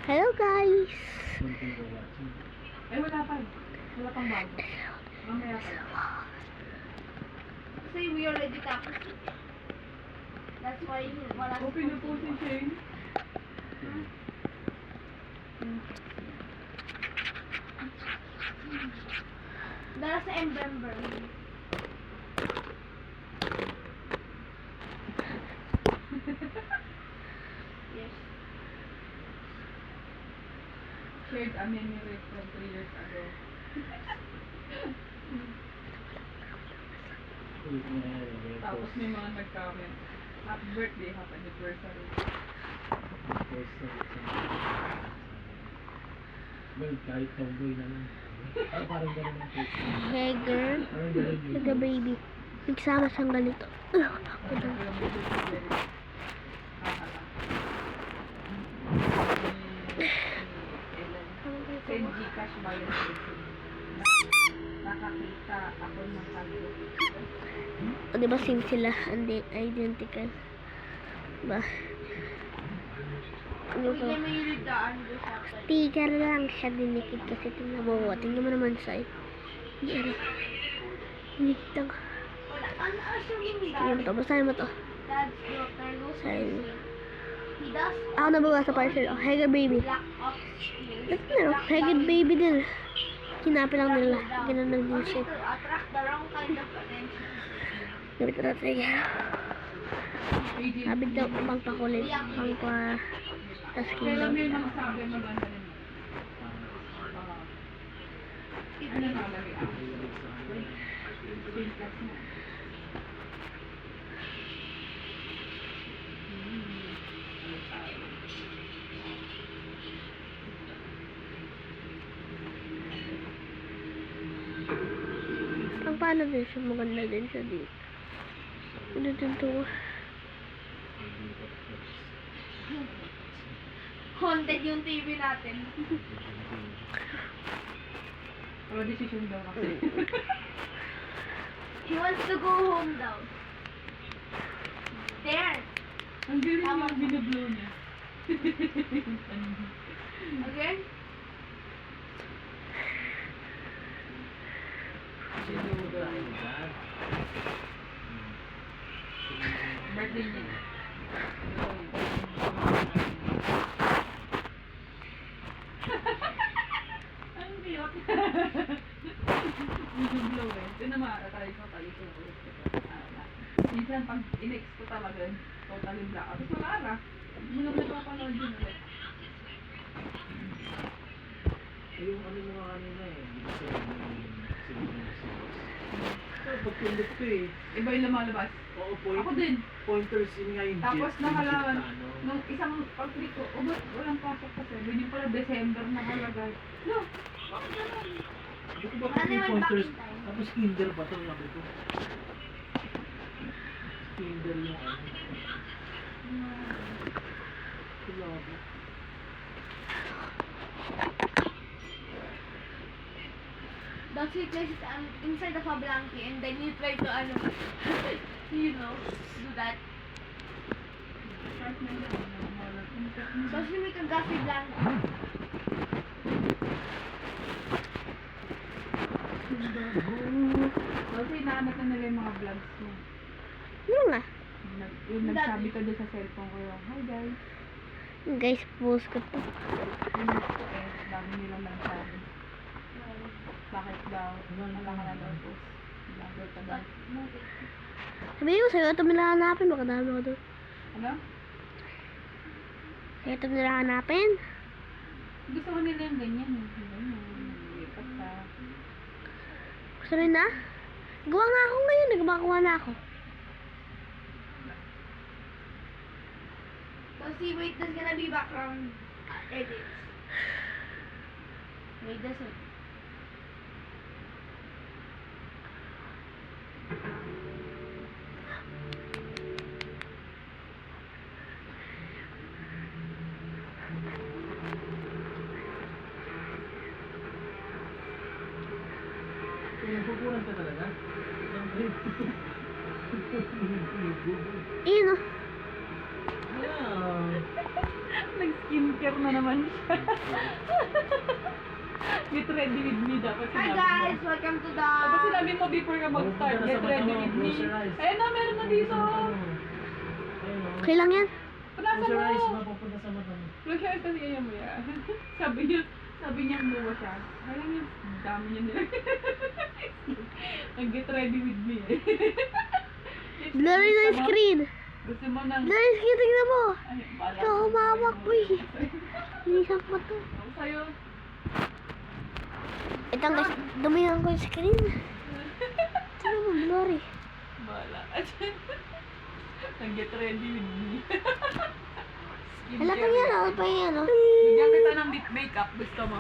Hello guys! Eh, wala pa. Wala pang bago. Mamaya pa. Kasi we already tapos. That's why wala sa Okay na po si Shane. Dala sa Ember. Yes. Shared a memory from 3 years ago. Tapos may mga nag-comment. Happy birthday, happy anniversary. Well, kahit tomboy na lang. Parang gano'n ang cake. Hey girl, Parang gano'n yun. the baby. Nagsama siyang ganito. Send Gcash ba yun? Nakakita ako ng tago. O diba same sila? Identical. Ba? Ano Pwede to? may lidaan doon sa atin. Sticker lang siya dinikit kasi tingnan mo. Tingnan mo naman sa hindi ano. Dinikit lang. Wala. Ano siya yung Tingnan mo to. Basahin mo to. Dad's daughter goes Sayang. missing. He does Ako nabawa sa parcel. Oh, hey girl baby. black ops skills. Ba't meron? Hey girl baby din. Kinapi lang nila. Ganun lang din Only siya. to attract the wrong kind of attention. Gamit ko na tayo. Sabi daw pang pakulit. Pang pa... Tas Kaya lang may kilo. mga sabi maganda rin. Ano nakalagay ako? Pinkas mo. Pang paano din siya? Maganda din siya dito. Ano din to? Haunted yung TV natin. Pero decision daw kasi. He wants to go home daw. There. Ang galing yung binublow niya. Again? Birthday niya. Ang cute. Binublow eh. Ito naman, tayo ko tayo ko. Minsan pag in-ex ko talaga, totally black. Tapos wala na. Hindi mo napapanood yun ulit. Yung ano mga kanina eh. Dito sa so, pagpindot ko eh. Iba yung lumalabas. Oo, Ako din. pointers yun nga yung Tapos jet, nakalaman, yung jet na ano. nung isang pag-click ko, oh, ba't walang pasok kasi? Hindi pala December nakalagay. No, bakit ganun? Hindi ko ba Ano yung naman pointers? back in time? Tapos kinder ba ito? Sabi ko. Kinder yung ano. Grabe. Don't you place it inside of a blanket and then you try to you know, do that. Start na yun. Tapos you make a gassy blanket. Kasi inaanap na nila yung mga vlogs mo. Ano nga? Yung nagsabi ka doon sa cellphone ko yung, hi guys. Guys, post ko to. Yung ko eh, dami nilang nagsabi. Bakit daw? Wala ka na daw post. Vlogger ka daw. Sabihin ko sa'yo, ito nila hanapin. Baka dami ko doon. Ano? Ito nila hanapin. Gusto ko nila yung ganyan. Lipat ka. Gusto rin na? Gawa nga ako ngayon. Nagmakuha na ako. So see, wait, there's gonna be background edits. Wait, that's it. Nagpupunan ka talaga? Ayun o. Yeah. Nag-skin skincare na naman siya. Get ready with me dapat Hi sinabi guys, mo. welcome to the... Dapat sinabi mo before ka mag-start, Pupunta na get sa ready mata mo, with me. close your eyes. Ayun na, meron na dito. Ayun o. Okay lang yan. Punasan Close your eyes, mo. mapupunta sa mata mo. Close your eyes kasi ayaw mo yan. sabi niya buwa siya. Alam niya, dami niya nila. Mag-get ready with me eh. Blurry na yung screen. Gusto mo nang... Blurry yung screen, tingnan mo. Ay, bala. Ito, humawak po eh. Nilisap mo to. Ako sa'yo. Ito guys, dumihan ko yung screen. Tingnan mo, blurry. Bala. Nag-get ready with me. Hala pa yan, ako pa yan, oh. Bigyan kita ng lip makeup. Gusto mo?